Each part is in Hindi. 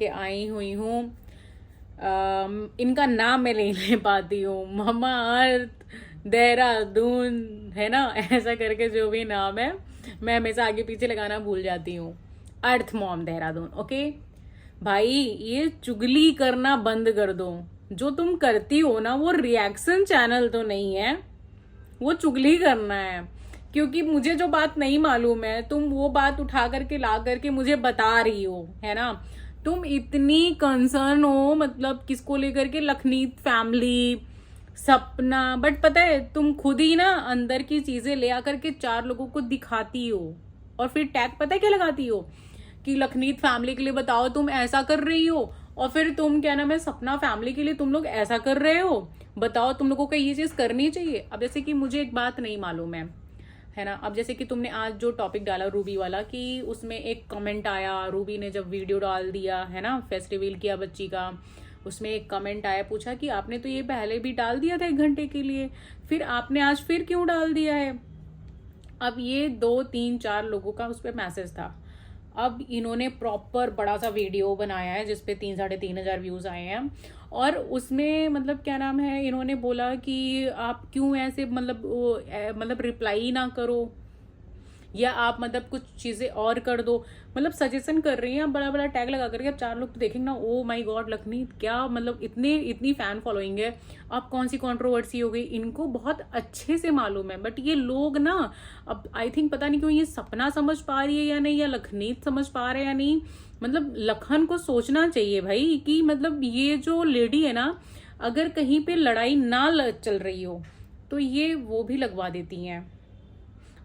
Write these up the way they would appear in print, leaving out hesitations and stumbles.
के आई हुई हूँ। इनका नाम मैं नहीं ले पाती हूँ, ममा अर्थ देहरादून है ना, ऐसा करके जो भी नाम है मैं हमेशा आगे पीछे लगाना भूल जाती हूँ। अर्थ मॉम देहरादून। ओके भाई, ये चुगली करना बंद कर दो। जो तुम करती हो ना वो रिएक्शन चैनल तो नहीं है, वो चुगली करना है। क्योंकि मुझे जो बात नहीं मालूम है तुम वो बात उठा करके ला करके मुझे बता रही हो, है ना। तुम इतनी कंसर्न हो मतलब किसको लेकर के, लखनीत फैमिली, सपना, बट पता है तुम खुद ही ना अंदर की चीजें ले आकर के 4 लोगों को दिखाती हो और फिर टैग पता है क्या लगाती हो कि लखनीत फैमिली के लिए बताओ तुम ऐसा कर रही हो, और फिर तुम क्या नाम है सपना फैमिली के लिए तुम लोग ऐसा कर रहे हो, बताओ तुम लोगों को ये चीज करनी चाहिए। अब जैसे कि मुझे एक बात नहीं मालूम है ना। अब जैसे कि तुमने आज जो टॉपिक डाला रूबी वाला, कि उसमें एक कमेंट आया, रूबी ने जब वीडियो डाल दिया है ना, फेस्ट रिवील किया बच्ची का, उसमें एक कमेंट आया, पूछा कि आपने तो ये पहले भी डाल दिया था 1 घंटे के लिए, फिर आपने आज फिर क्यों डाल दिया है। अब ये 2 3 4 लोगों का उस पर मैसेज था। अब इन्होंने प्रॉपर बड़ा सा वीडियो बनाया है जिसपे 3-3.5 हजार व्यूज आए हैं, और उसमें मतलब क्या नाम है इन्होंने बोला कि आप क्यों ऐसे मतलब रिप्लाई ना करो, या आप मतलब कुछ चीजें और कर दो, मतलब सजेशन कर रही हैं। अब बड़ा बड़ा टैग लगा करके अब 4 लोग तो देखेंगे ना, ओ माय गॉड लखनीत क्या मतलब इतनी फैन फॉलोइंग है, अब कौन सी कंट्रोवर्सी हो गई, इनको बहुत अच्छे से मालूम है। बट ये लोग ना, अब आई थिंक पता नहीं क्यों ये सपना समझ पा रही है या नहीं, या लखनीत समझ पा रहे हैं या नहीं, मतलब लखन को सोचना चाहिए भाई कि मतलब ये जो लेडी है ना, अगर कहीं पे लड़ाई ना चल रही हो तो ये वो भी लगवा देती हैं।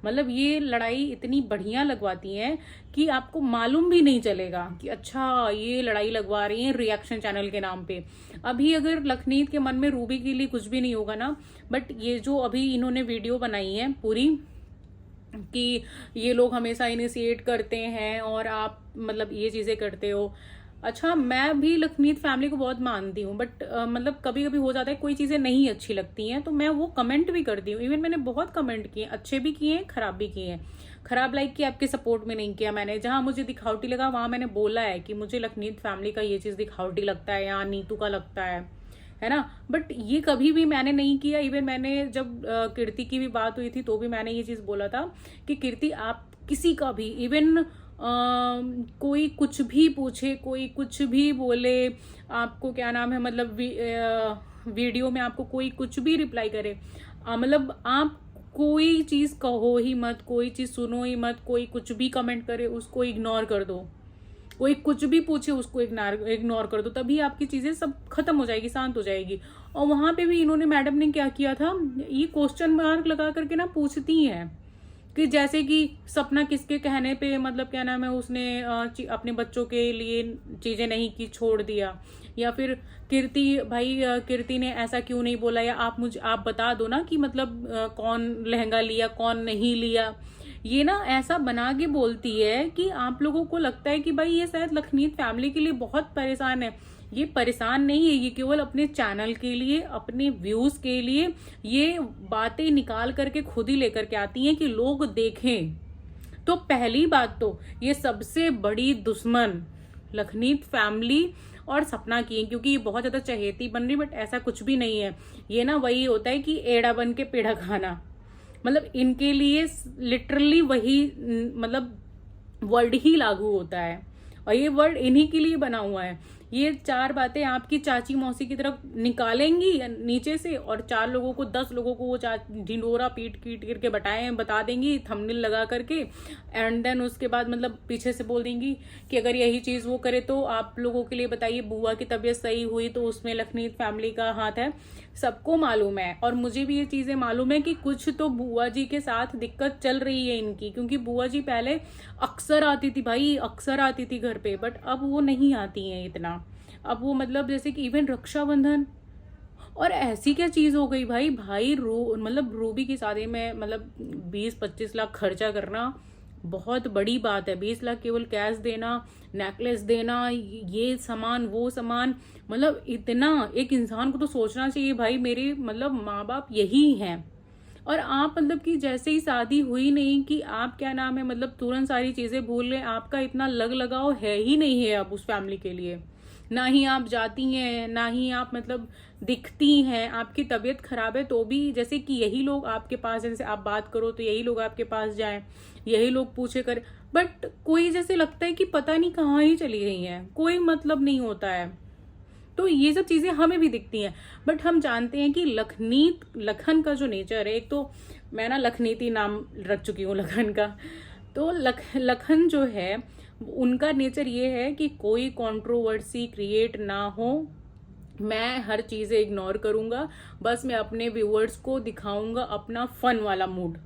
मतलब ये लड़ाई इतनी बढ़िया लगवाती हैं कि आपको मालूम भी नहीं चलेगा कि अच्छा ये लड़ाई लगवा रही हैं रिएक्शन चैनल के नाम पे। अभी अगर लखनीत के मन में रूबी के लिए कुछ भी नहीं होगा ना, बट ये जो अभी इन्होंने वीडियो बनाई है पूरी कि ये लोग हमेशा इनिशिएट करते हैं और आप मतलब ये चीजें करते हो। अच्छा, मैं भी लखनीत फैमिली को बहुत मानती हूँ, बट मतलब कभी कभी हो जाता है कोई चीजें नहीं अच्छी लगती हैं तो मैं वो कमेंट भी करती हूँ। इवन मैंने बहुत कमेंट किए, अच्छे भी किए हैं खराब भी किए हैं। खराब लाइक कि आपके सपोर्ट में नहीं किया मैंने, जहां मुझे दिखावटी लगा वहां मैंने बोला है कि मुझे लखनीत फैमिली का ये चीज दिखावटी लगता है या नीतू का लगता है ना। बट ये कभी भी मैंने नहीं किया। इवन मैंने जब कीर्ति की भी बात हुई थी तो भी मैंने ये चीज बोला था कि कीर्ति आप किसी का भी इवन कोई कुछ भी पूछे, कोई कुछ भी बोले, आपको क्या नाम है मतलब वीडियो में आपको कोई कुछ भी रिप्लाई करे, मतलब आप कोई चीज कहो ही मत, कोई चीज सुनो ही मत, कोई कुछ भी कमेंट करे उसको इग्नोर कर दो, कोई कुछ भी पूछे उसको इग्नोर कर दो, तभी आपकी चीजें सब खत्म हो जाएगी, शांत हो जाएगी। और वहां पे भी इन्होंने मैडम ने क्या किया था, ये क्वेश्चन मार्क लगा करके ना पूछती हैं कि जैसे कि सपना किसके कहने पे मतलब क्या नाम है उसने अपने बच्चों के लिए चीजें नहीं की, छोड़ दिया, या फिर कीर्ति भाई कीर्ति ने ऐसा क्यों नहीं बोला, या आप बता दो ना कि मतलब कौन लहंगा लिया कौन नहीं लिया। ये ना ऐसा बना के बोलती है कि आप लोगों को लगता है कि भाई ये शायद लखनीत फैमिली के लिए बहुत परेशान है। ये परेशान नहीं है, ये केवल अपने चैनल के लिए, अपने व्यूज के लिए ये बातें निकाल करके खुद ही लेकर के आती हैं कि लोग देखें। तो पहली बात तो ये सबसे बड़ी दुश्मन लखनीत फैमिली और सपना की है, क्योंकि ये बहुत ज्यादा चहेती बन रही, बट ऐसा कुछ भी नहीं है। ये ना वही होता है कि एड़ा बन के पेड़ा खाना, मतलब इनके लिए लिटरली वही मतलब वर्ड ही लागू होता है, और ये वर्ड इन्हीं के लिए बना हुआ है। ये 4 बातें आपकी चाची मौसी की तरफ निकालेंगी नीचे से, और 4 लोगों को 10 लोगों को वो ढिंडोरा पीट पीट करके बता देंगी थंबनेल लगा करके, एंड देन उसके बाद मतलब पीछे से बोल देंगी कि अगर यही चीज वो करे तो आप लोगों के लिए बताइए बुआ की तबीयत सही हुई तो उसमें लखनीत फैमिली का हाथ है। सबको मालूम है, और मुझे भी ये चीजें मालूम है कि कुछ तो बुआ जी के साथ दिक्कत चल रही है इनकी, क्योंकि बुआ जी पहले अक्सर आती थी भाई, अक्सर आती थी घर पे, बट अब वो नहीं आती हैं इतना। अब वो मतलब जैसे कि इवन रक्षाबंधन, और ऐसी क्या चीज हो गई भाई मतलब रूबी की शादी में मतलब 20-25 लाख खर्चा करना बहुत बड़ी बात है। 20 लाख केवल कैश देना, नेकलेस देना, ये सामान वो सामान, मतलब इतना एक इंसान को तो सोचना चाहिए भाई मेरे मतलब माँ बाप यही हैं, और आप मतलब कि जैसे ही शादी हुई नहीं कि आप क्या नाम है मतलब तुरंत सारी चीजें भूल लें, आपका इतना लगाव है ही नहीं है अब उस फैमिली के लिए। ना ही आप जाती हैं, ना ही आप मतलब दिखती हैं। आपकी तबीयत खराब है तो भी जैसे कि यही लोग आपके पास, जैसे आप बात करो तो यही लोग आपके पास जाएं, यही लोग पूछे करें, बट कोई जैसे लगता है कि पता नहीं कहाँ ही चली गई हैं, कोई मतलब नहीं होता है। तो ये सब चीजें हमें भी दिखती हैं, बट हम जानते हैं कि लखन का जो नेचर है, एक तो मैं ना लखनीति नाम रख चुकी हूँ लखन का। तो लखन जो है उनका नेचर ये है कि कोई कंट्रोवर्सी क्रिएट ना हो, मैं हर चीजें इग्नोर करूंगा, बस मैं अपने व्यूअर्स को दिखाऊंगा अपना फन वाला मूड,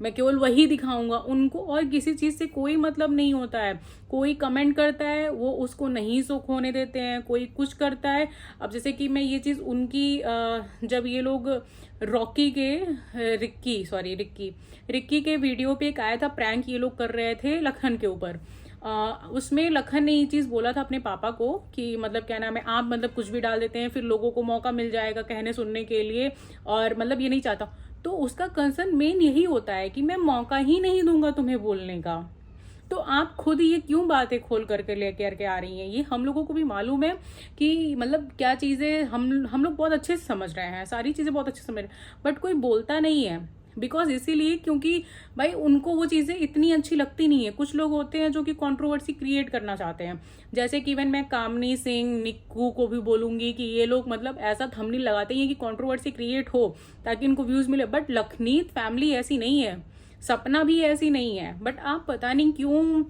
मैं केवल वही दिखाऊंगा उनको, और किसी चीज से कोई मतलब नहीं होता है। कोई कमेंट करता है वो उसको नहीं सुख होने देते हैं, कोई कुछ करता है। अब जैसे कि मैं ये चीज उनकी जब ये लोग रॉकी के रिक्की के वीडियो पे एक आया था प्रैंक, ये लोग कर रहे थे लखन के ऊपर। उसमें लखन ने ये चीज बोला था अपने पापा को कि मतलब क्या नाम है, आप मतलब कुछ भी डाल देते हैं, फिर लोगों को मौका मिल जाएगा कहने सुनने के लिए, और मतलब ये नहीं चाहता। तो उसका कंसर्न मेन यही होता है कि मैं मौका ही नहीं दूंगा तुम्हें बोलने का। तो आप खुद ये क्यों बातें खोल करके लेकर के आ रही हैं? ये हम लोगों को भी मालूम है कि मतलब क्या चीजें हम लोग बहुत अच्छे से समझ रहे हैं, सारी चीजें बहुत अच्छे से समझ रहे हैं, बट कोई बोलता नहीं है। बिकॉज इसीलिए क्योंकि भाई उनको वो चीजें इतनी अच्छी लगती नहीं है। कुछ लोग होते हैं जो कि कंट्रोवर्सी क्रिएट करना चाहते हैं, जैसे कि इवन मैं कामनी सिंह, निक्कू को भी बोलूंगी कि ये लोग मतलब ऐसा थंबनेल लगाते हैं कि कंट्रोवर्सी क्रिएट हो ताकि इनको व्यूज मिले, बट लखनीत फैमिली ऐसी नहीं है, सपना भी ऐसी नहीं है। बट आप पता नहीं क्यों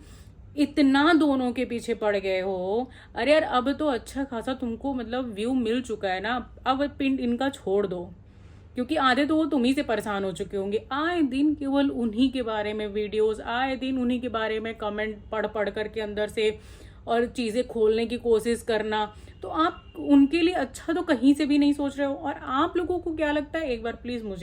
इतना दोनों के पीछे पड़ गए हो। अरे यार अब तो अच्छा खासा तुमको मतलब व्यू मिल चुका है ना, अब पिंड इनका छोड़ दो, क्योंकि आधे तो वो तुम ही से परेशान हो चुके होंगे। आए दिन केवल उन्हीं के बारे में वीडियोस, आए दिन उन्हीं के बारे में कमेंट पढ़ पढ़ करके अंदर से और चीजें खोलने की कोशिश करना। तो आप उनके लिए अच्छा तो कहीं से भी नहीं सोच रहे हो। और आप लोगों को क्या लगता है, एक बार प्लीज मुझे